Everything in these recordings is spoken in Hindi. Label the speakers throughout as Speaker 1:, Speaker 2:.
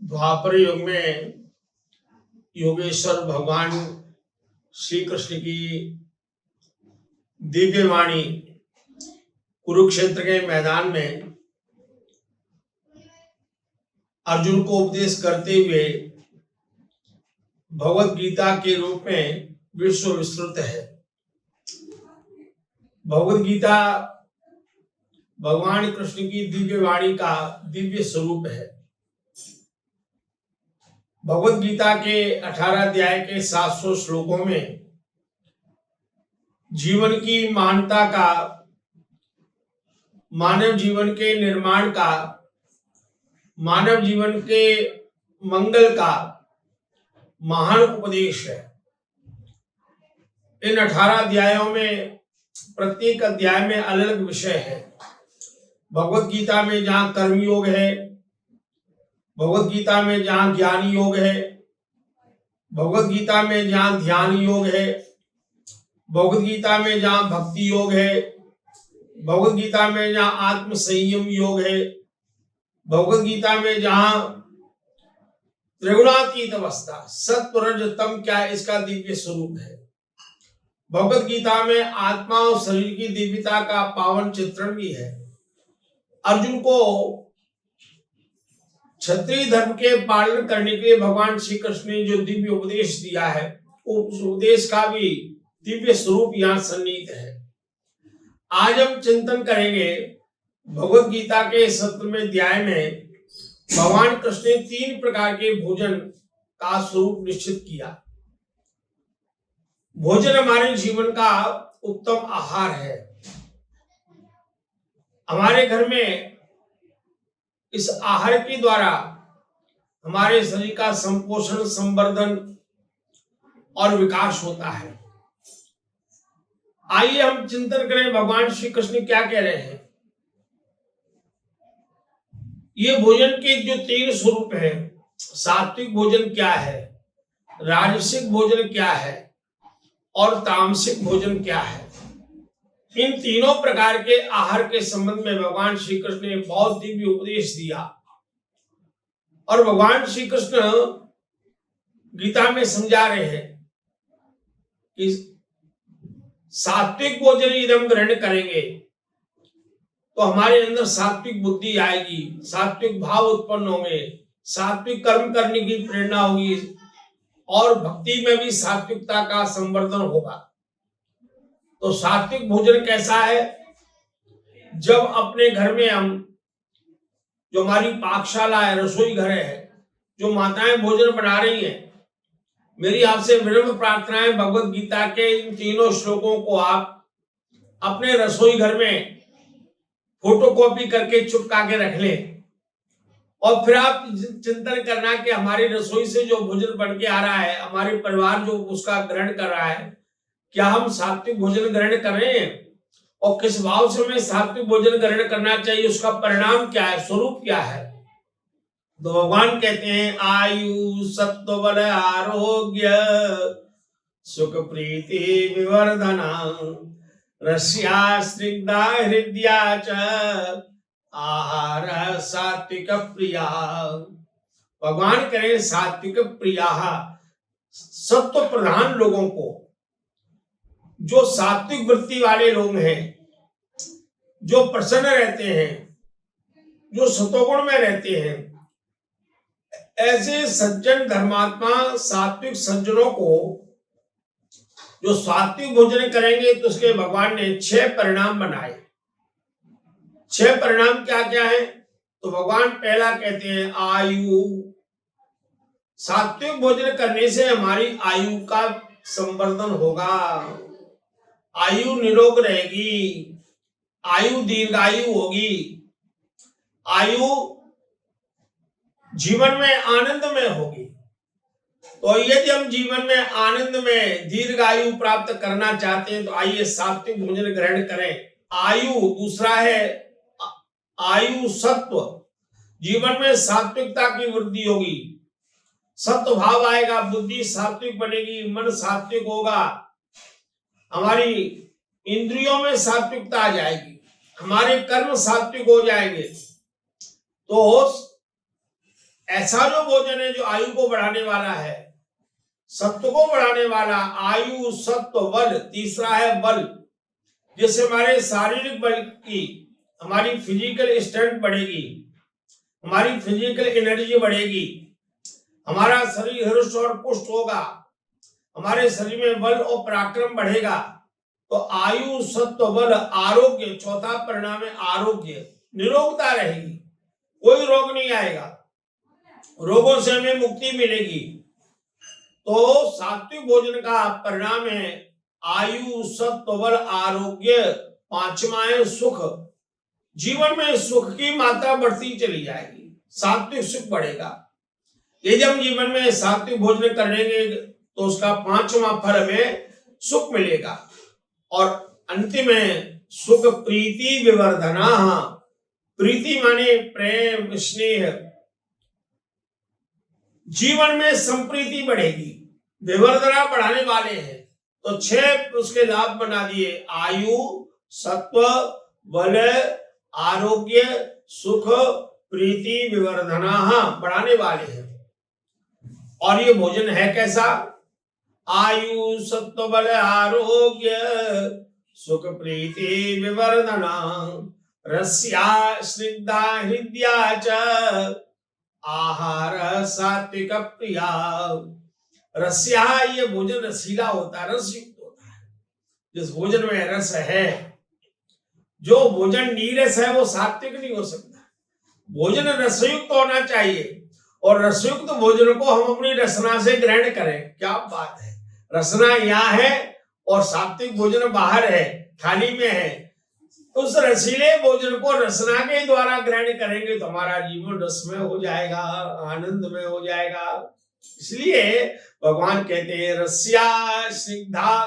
Speaker 1: द्वापर युग में योगेश्वर भगवान श्री कृष्ण की दिव्य वाणी कुरुक्षेत्र के मैदान में अर्जुन को उपदेश करते हुए भगवत गीता के रूप में विश्व विस्तृत है। भगवत गीता भगवान कृष्ण की दिव्य वाणी का दिव्य स्वरूप है। भगवत गीता के 18 अध्याय के 700 श्लोकों में जीवन की महानता का, मानव जीवन के निर्माण का, मानव जीवन के मंगल का महान उपदेश है। इन 18 अध्यायों में प्रत्येक अध्याय में अलग अलग विषय है। भगवत गीता में जहाँ कर्मयोग है, भगवत गीता में जहाँ ज्ञान योग है, भगवत गीता में जहाँ ध्यान योग है, भगवत गीता में जहाँ भक्ति योग है, भगवत गीता में जहाँ आत्म संयम योग है, भगवत गीता में जहाँ त्रिगुणातीत अवस्था सत्व रज तम क्या इसका दिव्य स्वरूप है। भगवत गीता में आत्मा और शरीर की दिव्यता का पावन चित्रण भी है। अर्जुन को क्षत्रिय धर्म के पालन करने के लिए भगवान श्री कृष्ण ने जो दिव्य उपदेश दिया है, उस उपदेश का भी दिव्य स्वरूप यहाँ सन्निहित है। आज हम चिंतन करेंगे भगवत गीता के 17वें अध्याय में भगवान कृष्ण ने 3 प्रकार के भोजन का स्वरूप निश्चित किया। भोजन हमारे जीवन का उत्तम आहार है। हमारे घर में इस आहार के द्वारा हमारे शरीर का संपोषण, संवर्धन और विकास होता है। आइए हम चिंतन करें भगवान श्री कृष्ण क्या कह रहे हैं। ये भोजन के जो 3 स्वरूप है, सात्विक भोजन क्या है, राजसिक भोजन क्या है और तामसिक भोजन क्या है। इन तीनों प्रकार के आहार के संबंध में भगवान श्री कृष्ण ने बहुत दिव्य उपदेश दिया। और भगवान श्री कृष्ण गीता में समझा रहे हैं कि सात्विक भोजन यदि हम ग्रहण करेंगे तो हमारे अंदर सात्विक बुद्धि आएगी, सात्विक भाव उत्पन्न होंगे, सात्विक कर्म करने की प्रेरणा होगी और भक्ति में भी सात्विकता का संवर्धन होगा। तो सात्विक भोजन कैसा है? जब अपने घर में हम, जो हमारी पाकशाला है, रसोई घर है, जो माताएं भोजन बना रही हैं, मेरी आपसे विनम्र प्रार्थना है भगवत गीता के इन 3 श्लोकों को आप अपने रसोई घर में फोटोकॉपी करके चिपका के रख लें और फिर आप चिंतन करना कि हमारी रसोई से जो भोजन बन के आ रहा है, हमारे परिवार जो उसका ग्रहण कर रहा है, क्या हम सात्विक भोजन ग्रहण कर रहे हैं और किस भाव से हमें सात्विक भोजन ग्रहण करना चाहिए, उसका परिणाम क्या है, स्वरूप क्या है। तो भगवान कहते हैं आयु सत्व बल आरोग्य सुख प्रीति विवर्धना रस्या स्निग्धा हृदया च आहार सात्विक प्रिया। भगवान करें सात्विक प्रिया, सत्व प्रधान लोगों को, जो सात्विक वृत्ति वाले लोग हैं, जो प्रसन्न रहते हैं, जो सतोगुण में रहते हैं, ऐसे सज्जन धर्मात्मा सात्विक सज्जनों को जो सात्विक भोजन करेंगे तो उसके भगवान ने 6 परिणाम बनाए। 6 परिणाम क्या क्या है? तो भगवान पहला कहते हैं आयु। सात्विक भोजन करने से हमारी आयु का संवर्धन होगा, आयु निरोग रहेगी, आयु दीर्घायु होगी, आयु जीवन में आनंद में होगी। तो यदि हम जीवन में आनंद में दीर्घायु प्राप्त करना चाहते हैं तो आइए सात्विक भोजन ग्रहण करें। आयु दूसरा है आयु सत्व, जीवन में सात्विकता की वृद्धि होगी, सत्व भाव आएगा, बुद्धि सात्विक बनेगी, मन सात्विक होगा, हमारी इंद्रियों में सात्विकता आ जाएगी, हमारे कर्म सात्विक हो जाएंगे। तो ऐसा जो भोजन है जो आयु को बढ़ाने वाला है, सत्व को बढ़ाने वाला, आयु सत्व बल, तीसरा है बल, जिससे हमारे शारीरिक बल की, हमारी फिजिकल स्ट्रेंथ बढ़ेगी, हमारी फिजिकल एनर्जी बढ़ेगी, हमारा शरीर हृष्ट और पुष्ट होगा, हमारे शरीर में बल और पराक्रम बढ़ेगा। तो आयु सत्व बल आरोग्य, चौथा परिणाम है आरोग्य, निरोगता रहेगी, कोई रोग नहीं आएगा, रोगों से हमें मुक्ति मिलेगी। तो सात्विक भोजन का परिणाम है आयु सत्व बल आरोग्य, पांचवा है सुख, जीवन में सुख की मात्रा बढ़ती चली जाएगी, सात्विक सुख बढ़ेगा। यदि हम जीवन में सात्विक भोजन करेंगे तो उसका पांचवा फल हमें सुख मिलेगा। और अंतिम है सुख प्रीति विवर्धना, प्रीति माने प्रेम स्नेह, जीवन में संप्रीति बढ़ेगी, विवर्धना बढ़ाने वाले हैं। तो 6 उसके लाभ बना दिए, आयु सत्व बल आरोग्य सुख प्रीति विवर्धना बढ़ाने वाले हैं। और ये भोजन है कैसा? आयु सत्व बल आरोग्य सुख प्रीति विवर्धना, रस्या स्निग्धा हृदया च आहार सात्विक प्रिया। रस्या, ये भोजन रसीला होता है, रस युक्त होता है। जिस भोजन में रस है, जो भोजन नीरस है वो सात्विक नहीं हो सकता। भोजन रसयुक्त होना चाहिए, और रसयुक्त भोजन को हम अपनी रसना से ग्रहण करें। क्या बात है, रसना यहाँ है और सात्विक भोजन बाहर है, थाली में है। उस रसीले भोजन को रसना के द्वारा ग्रहण करेंगे तो हमारा जीवन रस में हो जाएगा, आनंद में हो जाएगा। इसलिए भगवान कहते हैं रस्या स्निग्धा,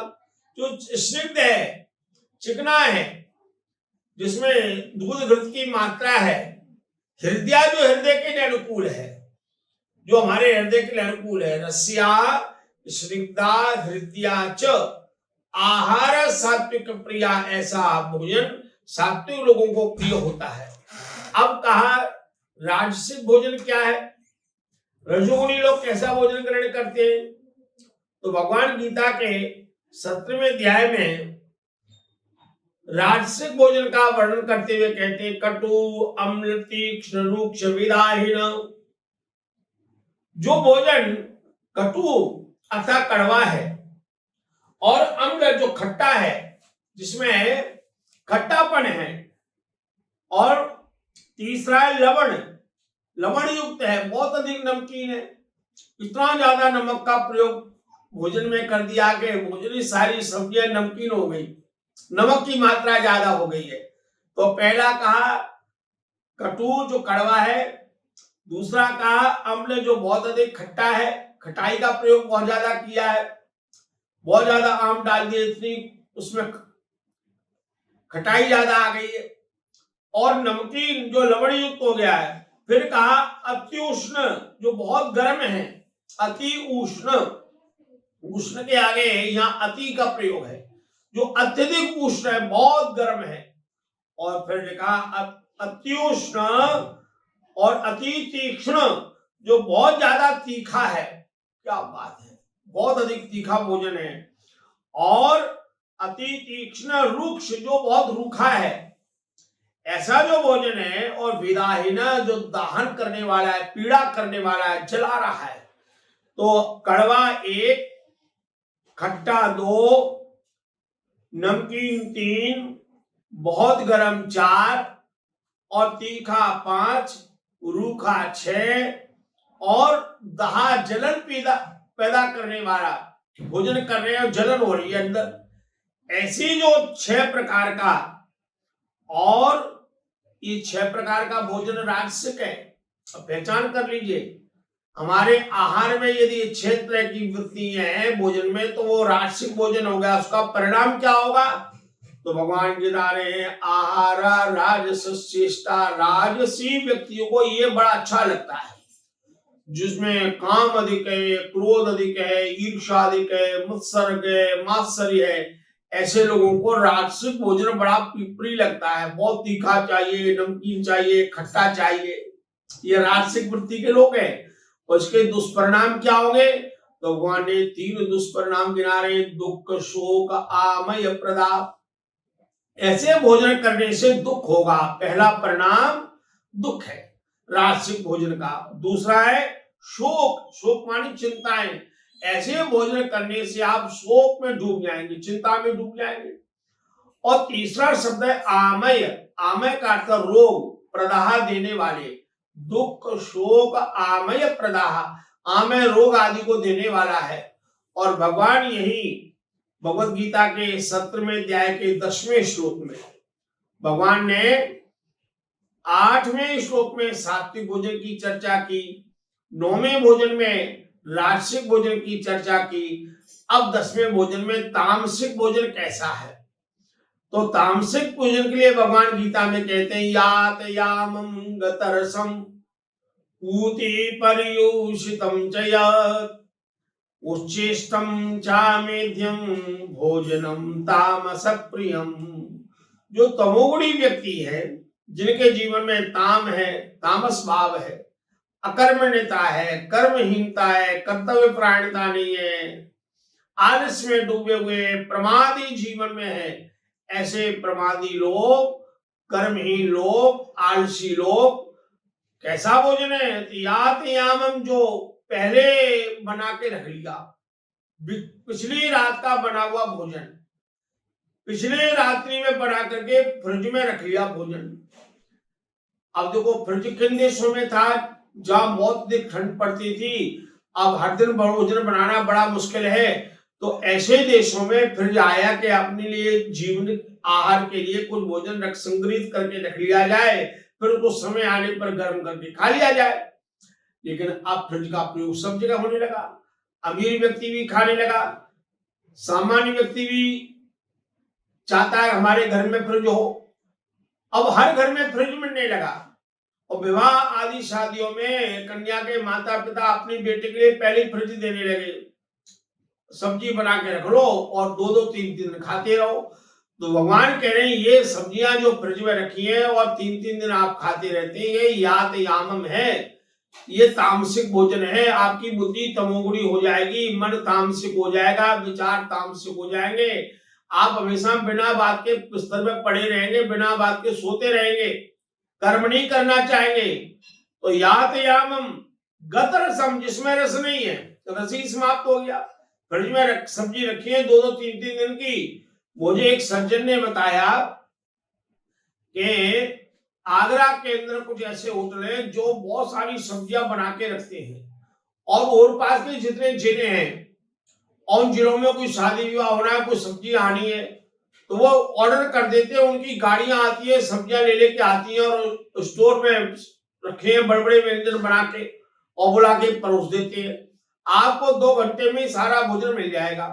Speaker 1: जो स्निग्ध है, चिकना है, जिसमें दूध घृत की मात्रा है, हृदय जो हृदय के लिए अनुकूल है, जो हमारे हृदय के लिए अनुकूल है, रस्या स्निग्धा हृदया च आहार सात्विक प्रिया, ऐसा भोजन सात्विक लोगों को प्रिय होता है। अब कहा राजसिक भोजन क्या है, रजोगुणी लोग कैसा भोजन ग्रहण करते हैं? तो भगवान गीता के 17वें अध्याय में राजसिक भोजन का वर्णन करते हुए कहते हैं कटु अम्ल तीक्ष्ण रूक्ष विदाहीन। जो भोजन कटु अर्थात कड़वा है, और अम्ल जो खट्टा है, जिसमें खट्टापन है, और तीसरा है लवण, लवण युक्त है, बहुत अधिक नमकीन है। इतना ज्यादा नमक का प्रयोग भोजन में कर दिया कि भोजन की सारी सब्जियां नमकीन हो गई, नमक की मात्रा ज्यादा हो गई है। तो पहला कहा कटु जो कड़वा है, दूसरा कहा अम्ल जो बहुत अधिक खट्टा है, खटाई का प्रयोग बहुत ज्यादा किया है, बहुत ज्यादा आम डाल दिए, इतनी उसमें खटाई ज्यादा आ गई है, और नमकीन जो लवण युक्त हो गया है। फिर कहा अति उष्ण जो बहुत गर्म है, अति उष्ण, उष्ण के आगे यहाँ अति का प्रयोग है, जो अत्यधिक उष्ण है, बहुत गर्म है। और फिर लिखा अति उष्ण और अति तीक्ष्ण जो बहुत ज्यादा तीखा है। क्या बात है, बहुत अधिक तीखा भोजन है। और अति तीक्ष्ण रूक्ष जो बहुत रूखा है, ऐसा जो भोजन है। और विदाहीन जो दाहन करने वाला है, पीड़ा करने वाला है, जला रहा है। तो कड़वा 1, खट्टा 2, नमकीन 3, बहुत गर्म 4, और तीखा 5, रूखा 6, और दहा जलन पैदा करने वाला भोजन कर रहे हैं, जलन हो रही है अंदर। ऐसी जो 6 प्रकार का, और ये 6 प्रकार का भोजन राजसिक है। अब पहचान कर लीजिए, हमारे आहार में यदि 6 तरह की वृत्तियां हैं भोजन में, तो वो राजसिक भोजन हो गया। उसका परिणाम क्या होगा? तो भगवान गिरा रहे हैं आहारा राजसेष्टा, राजसी व्यक्तियों को ये बड़ा अच्छा लगता है, जिसमें काम अधिक है, क्रोध अधिक है, ईर्ष्या अधिक है, मुत्सर्ग है, मात्सर्य है। ऐसे लोगों को राजसिक भोजन बड़ा प्रिय लगता है। बहुत तीखा चाहिए, नमकीन चाहिए, खट्टा चाहिए, ये राजसिक वृत्ति के लोग हैं। और इसके दुष्परिणाम क्या होंगे? तो भगवान ने 3 दुष्परिणाम गिना रहे, दुख, शोक, आमय प्रदाह। ऐसे भोजन करने से दुख होगा। पहला परिणाम दुख है राजसिक भोजन का। दूसरा है शोक, शोक मानी चिंताएं। ऐसे भोजन करने से आप शोक में डूब जाएंगे, चिंता में डूब जाएंगे। और तीसरा शब्द है आमय। आमय का अर्थ रोग, प्रदाह देने वाले। दुख, शोक, आमय प्रदाह, आमय रोग आदि को देने वाला है। और भगवान यही भगवत गीता के 17वें अध्याय के 10वें श्लोक में भगवान ने 8वें श्लोक में सात्विक भोजन की चर्चा की, 9वें भोजन में राजसिक भोजन की चर्चा की। अब 10वें भोजन में तामसिक भोजन कैसा है। तो तामसिक भोजन के लिए भगवान गीता में कहते हैं, यात यामं गतरसम ऊति पर्युषितम च यत् उच्चिष्टम चामेध्यम भोजनम तामस प्रियम। जो तमोगुणी व्यक्ति है, जिनके जीवन में ताम है, तामस भाव है, अकर्मण्यता है, कर्महीनता है, कर्तव्य परायणता नहीं है, आलस्य में डूबे हुए प्रमादी जीवन में है, ऐसे प्रमादी लोग, कर्महीन लोग, आलसी लोग कैसा भोजन है? यात यामम, जो पहले बना के रख लिया, पिछली रात का बना हुआ भोजन, पिछले रात्रि में बना करके फ्रिज में रख लिया भोजन। अब देखो, फ्रिज किन देशों में था जहां बहुत अधिक ठंड पड़ती थी, अब हर दिन भोजन बनाना बड़ा मुश्किल है। तो ऐसे देशों में फ्रिज आया कि अपने लिए जीवन आहार के लिए कुछ भोजन रख संग्रहित करके रख लिया जाए, फिर उसको समय आने पर गर्म करके खा लिया जाए। लेकिन अब फ्रिज का प्रयोग सब जगह होने लगा, अमीर व्यक्ति भी खाने लगा, सामान्य व्यक्ति भी चाहता है हमारे घर में फ्रिज हो। अब हर घर में फ्रिज मिलने लगा। और विवाह आदि शादियों में कन्या के माता पिता अपनी बेटे के लिए पहले फ्रिज देने लगे, सब्जी बना के रख लो और 2-2 3-3 खाते रहो। तो भगवान कह रहे हैं, ये सब्जियां जो फ्रिज में रखी है और 3-3 दिन आप खाते रहते हैं, ये यात यामम है, ये तामसिक भोजन है। आपकी बुद्धि तमोगुणी हो जाएगी, मन तामसिक हो जाएगा, विचार तामसिक हो जाएंगे। आप हमेशा बिना बात के बिस्तर में पड़े रहेंगे, बिना बात के सोते रहेंगे, कर्म नहीं करना चाहेंगे। तो यात यामम गत रसम, जिसमें रस नहीं है, तो रस ही समाप्त हो गया। फ्रिज में सब्जी रखी है 2-2 3-3 दिन की। मुझे एक सज्जन ने बताया कि आगरा के अंदर कुछ ऐसे होटल हैं जो बहुत सारी सब्जियां बना के रखते हैं, और पास के जितने जिले हैं, और उन जिलों में कोई शादी विवाह होना है, कोई सब्जी आनी है, तो वो ऑर्डर कर देते हैं, उनकी गाड़ियां आती है, सब्जियां ले लेके आती हैं और स्टोर में रखे हैं बड़े बड़े व्यंजन बना के और बुला के परोस देते हैं। आपको 2 घंटे में सारा भोजन मिल जाएगा।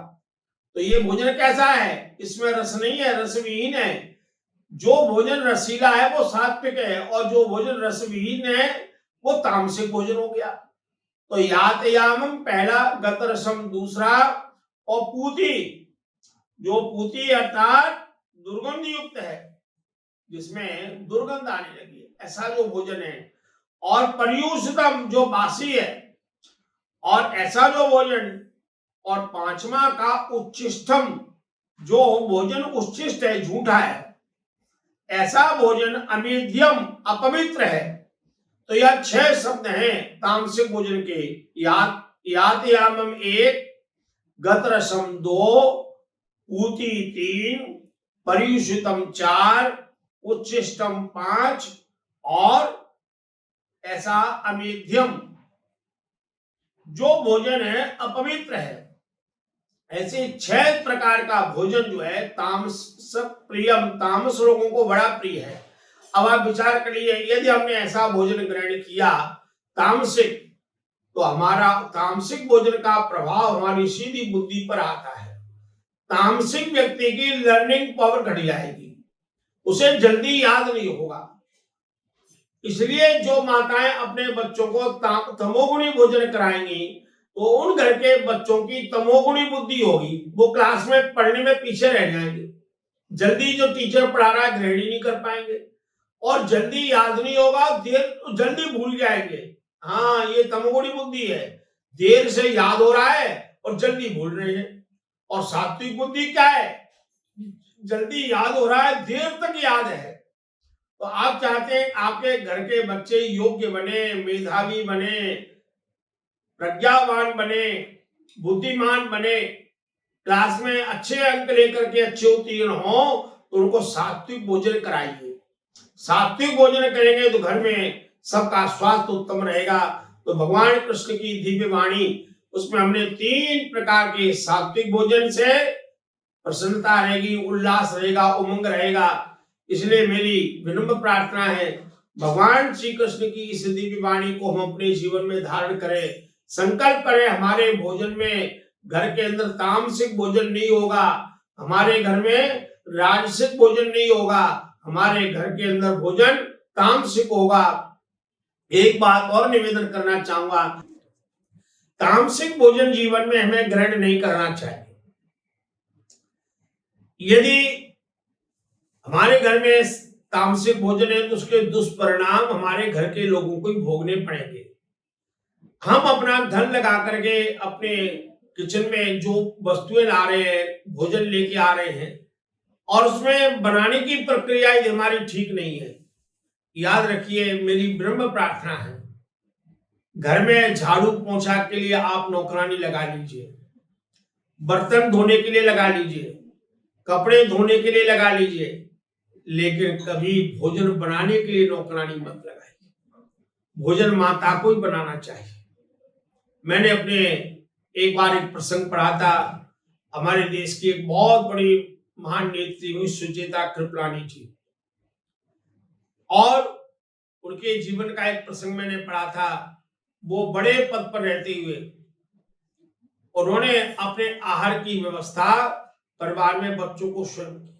Speaker 1: तो ये भोजन कैसा है? इसमें रस नहीं है, रस विहीन है। जो भोजन रसीला है वो सात्विक है, और जो भोजन रस विहीन है वो तामसिक भोजन हो गया। तो यात यामम पहला, गत रसम दूसरा, और पूती, जो पूती अर्थात दुर्गंध युक्त है, जिसमें दुर्गंध आने लगी है, ऐसा जो भोजन है। और पर्युषितम, जो बासी है, और ऐसा जो भोजन। और 5वां का उच्चिष्टम, जो भोजन उच्चिष्ट है, झूठा है, ऐसा भोजन। अमेध्यम, अपवित्र है। तो यह 6 शब्द हैं तामसिक भोजन के। यात यामम 1, गत रसम 2, पूती 3, पर्युषितम 4, उच्चिष्टम 5, और ऐसा अमेध्यम, जो भोजन है अपवित्र है। ऐसे 6 प्रकार का भोजन जो है तामस प्रियम, तामस लोगों को बड़ा प्रिय है। अब आप विचार करिए, यदि हमने ऐसा भोजन ग्रहण किया तामसिक, तो हमारा तामसिक भोजन का प्रभाव हमारी सीधी बुद्धि पर आता है। तामसिक व्यक्ति की लर्निंग पावर घट जाएगी, उसे जल्दी याद नहीं होगा। इसलिए जो माताएं अपने बच्चों को तमोगुणी भोजन कराएंगी, तो उन घर के बच्चों की तमोगुणी बुद्धि होगी, वो क्लास में पढ़ने में पीछे रह जाएंगे, जल्दी जो टीचर पढ़ा रहा है ग्रहण ही नहीं कर पाएंगे। और जल्दी याद नहीं होगा, देर जल्दी भूल जाएंगे। हाँ, ये तमोगुणी बुद्धि है, देर से याद हो रहा है और जल्दी भूल रहे हैं। और सात्विक बुद्धि क्या है, जल्दी याद हो रहा है, देर तक याद है। तो आप चाहते हैं आपके घर के बच्चे योग्य बने, मेधावी बने, प्रज्ञावान बने, बुद्धिमान बने, क्लास में अच्छे अंक लेकर के अच्छे उत्तीर्ण हो, तो उनको सात्विक भोजन कराइए। सात्विक भोजन करेंगे तो घर में सबका स्वास्थ्य उत्तम रहेगा। तो भगवान कृष्ण की दिव्य वाणी, उसमें हमने 3 प्रकार के सात्विक भोजन से प्रसन्नता रहेगी, उल्लास रहेगा, उमंग रहेगा। इसलिए मेरी विनम्र प्रार्थना है, भगवान श्री कृष्ण की इस दिव्य वाणी को हम अपने जीवन में धारण करें। संकल्प करें हमारे भोजन में, घर के अंदर तामसिक भोजन नहीं होगा, हमारे घर में राजसिक भोजन नहीं होगा, हमारे घर के अंदर भोजन तामसिक होगा। एक बात और निवेदन करना चाहूंगा, तामसिक भोजन जीवन में हमें ग्रहण नहीं करना चाहिए। यदि हमारे घर में तामसिक भोजन है तो उसके दुष्परिणाम हमारे घर के लोगों को ही भोगने पड़ेंगे। हम अपना धन लगा करके अपने किचन में जो वस्तुएं ला रहे हैं, भोजन लेके आ रहे हैं, और उसमें बनाने की प्रक्रिया हमारी ठीक नहीं है। याद रखिए, मेरी ब्रह्म प्रार्थना है, घर में झाड़ू पोंछा के लिए आप नौकरानी लगा लीजिए, बर्तन धोने के लिए लगा लीजिए, कपड़े धोने के लिए लगा लीजिए, लेकिन कभी भोजन बनाने के लिए नौकरानी मत लगाइए। भोजन माता को ही बनाना चाहिए। मैंने अपने एक बार एक प्रसंग पढ़ा था, हमारे देश की एक बहुत बड़ी महान नेत्री हुई सुचेता कृपलानी जी, और उनके जीवन का एक प्रसंग मैंने पढ़ा था। वो बड़े पद पर रहते हुए उन्होंने अपने आहार की व्यवस्था परिवार में बच्चों को शुरू की।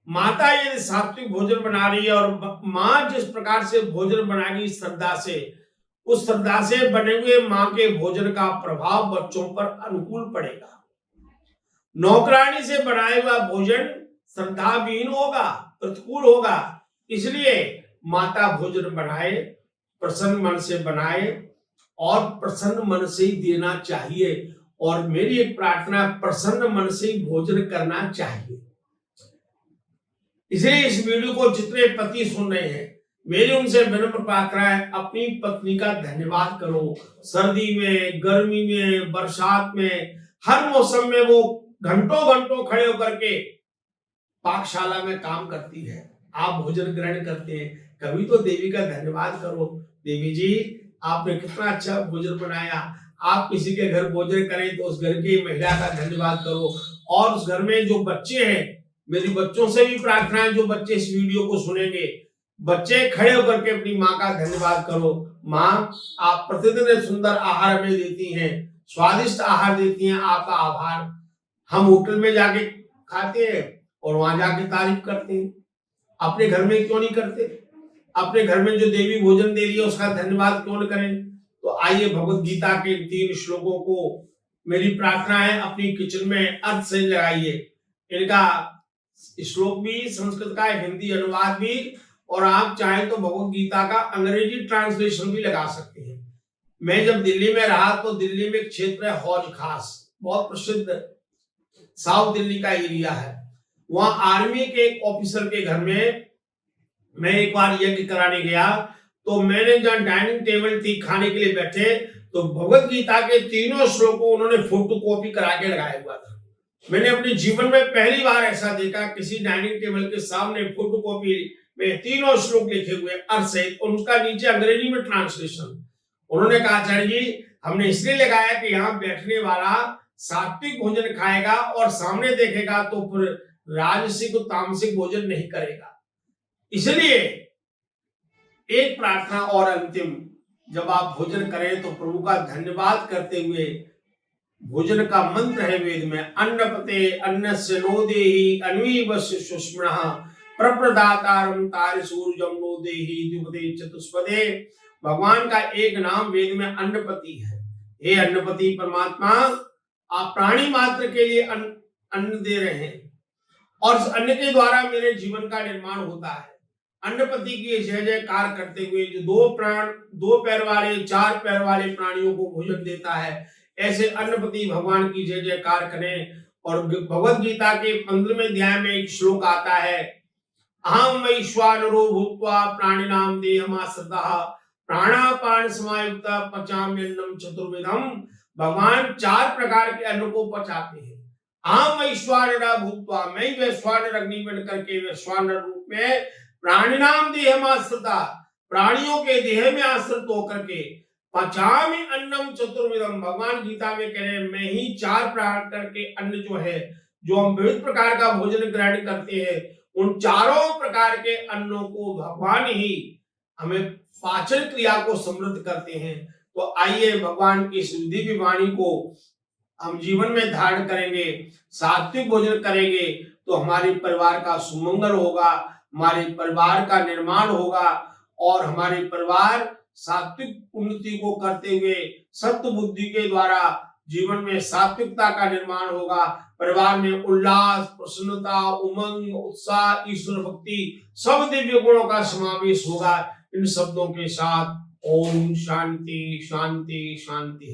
Speaker 1: माता यदि सात्विक भोजन बना रही है और माँ जिस प्रकार से भोजन बनाएगी श्रद्धा से, उस श्रद्धा से बने हुए माँ के भोजन का प्रभाव बच्चों पर अनुकूल पड़ेगा। नौकरानी से बनाया हुआ भोजन श्रद्धाविहीन होगा, प्रतिकूल होगा। इसलिए माता भोजन बनाए, प्रसन्न मन से बनाए और प्रसन्न मन से ही देना चाहिए। और मेरी एक प्रार्थना, प्रसन्न मन से ही भोजन करना चाहिए। इसलिए इस वीडियो को जितने पति सुन रहे हैं, मेरी उनसे विनम्र प्रार्थना है, अपनी पत्नी का धन्यवाद करो। सर्दी में, गर्मी में, बरसात में, हर मौसम में वो घंटों घंटों खड़े होकर के पाकशाला में काम करती है, आप भोजन ग्रहण करते हैं। कभी तो देवी का धन्यवाद करो, देवी जी आपने कितना अच्छा भोजन बनाया। आप किसी के घर भोजन करें तो उस घर की महिला का धन्यवाद करो। और उस घर में जो बच्चे हैं, मेरी बच्चों से भी प्रार्थना है, जो बच्चे इस वीडियो को सुनेंगे, बच्चे खड़े होकर के अपनी माँ का धन्यवाद करो। माँ, आप प्रतिदिन सुंदर आहार हमें देती हैं, स्वादिष्ट आहार देती हैं, आपका आभार। हम होटल में जाके खाते हैं और वहां जाके तारीफ करते हैं, अपने घर में क्यों नहीं करते? अपने घर में जो देवी भोजन दे रही है उसका धन्यवाद क्यों न करें? तो आइए, भगवत गीता के 3 श्लोकों को मेरी प्रार्थना है अपनी किचन में अर्थ से लगाइए। इनका श्लोक भी संस्कृत का, हिंदी अनुवाद भी, और आप चाहें तो भगवत गीता का अंग्रेजी ट्रांसलेशन भी लगा सकते हैं। मैं जब दिल्ली में रहा तो दिल्ली में एक क्षेत्र है हौज खास, बहुत प्रसिद्ध साउथ दिल्ली का एरिया है। वहां आर्मी के एक ऑफिसर के घर में मैं एक बार यज्ञ कराने गया, तो मैंने जहां डाइनिंग टेबल थी, खाने के लिए बैठे, तो भगवत गीता के 3 श्लोकों उन्होंने फोटो कॉपी करा के लगाया हुआ था। मैंने अपने जीवन में पहली बार ऐसा देखा, किसी डाइनिंग टेबल के सामने फोटो कॉपी में 3 श्लोक लिखे हुए अर्थ सहित, और उसका नीचे अंग्रेजी में ट्रांसलेशन। उन्होंने कहा, आचार्य जी हमने इसलिए लगाया कि यहाँ बैठने वाला सात्विक भोजन खाएगा और सामने देखेगा तो फिर राजसिक तामसिक भोजन नहीं करेगा। इसलिए एक प्रार्थना और अंतिम, जब आप भोजन करें तो प्रभु का धन्यवाद करते हुए, भोजन का मंत्र है वेद में, अन्नपते अन्नस्य नो देहि अन्वीवस्य सुष्मणः प्रप्रदातारं तारसूर्यं नो देहि द्विपदे चतुष्पदे। भगवान का एक नाम वेद में अन्नपति है। हे अन्नपति परमात्मा, आप प्राणी मात्र के लिए अन्न दे रहे हैं और उस अन्न के द्वारा मेरे जीवन का निर्माण होता है। अन्नपति की जय जयकार करते हुए जो दो पैर वाले, चार पैर वाले प्राणियों को भोजन देता है, ऐसे अन्नपति भगवान की जय जयकार करें। और भगवद गीता के 15वें अध्याय में एक श्लोक आता है, अहम वैश्वानरो भूत्वा प्राणिनाम देहमाश्रितः प्राणापान समायुक्त पचाम्यन्नम चतुर्विधम। भगवान 4 प्रकार के अन्न को पचाते हैं। अहम वैश्वानरा भूत्वा, मैं वैश्वानर अग्नि बन करके वैश्वानर रूप में प्राणिनाम देहमाश्रितः, प्राणियों के देह में आश्रित होकर के पचामि अन्नम चतुर्विधम। भगवान गीता में कह रहे हैं मैं ही 4 प्रकार के अन्न जो है, जो हम विविध प्रकार का भोजन ग्रहण करते हैं, उन चारों प्रकार के अन्नों को भगवान ही हमें पाचन क्रिया को समृद्ध करते हैं। तो आइए भगवान की इस दिव्य वाणी को हम जीवन में धारण करेंगे, सात्विक भोजन करेंगे तो हमारे परिवार का सुमंगल होगा, हमारे परिवार का निर्माण होगा और हमारे परिवार सात्विक उन्नति को करते हुए सत्य बुद्धि के द्वारा जीवन में सात्विकता का निर्माण होगा। परिवार में उल्लास, प्रसन्नता, उमंग, उत्साह, ईश्वर भक्ति, सब दिव्य गुणों का समावेश होगा। इन शब्दों के साथ ओम शांति शांति शांति।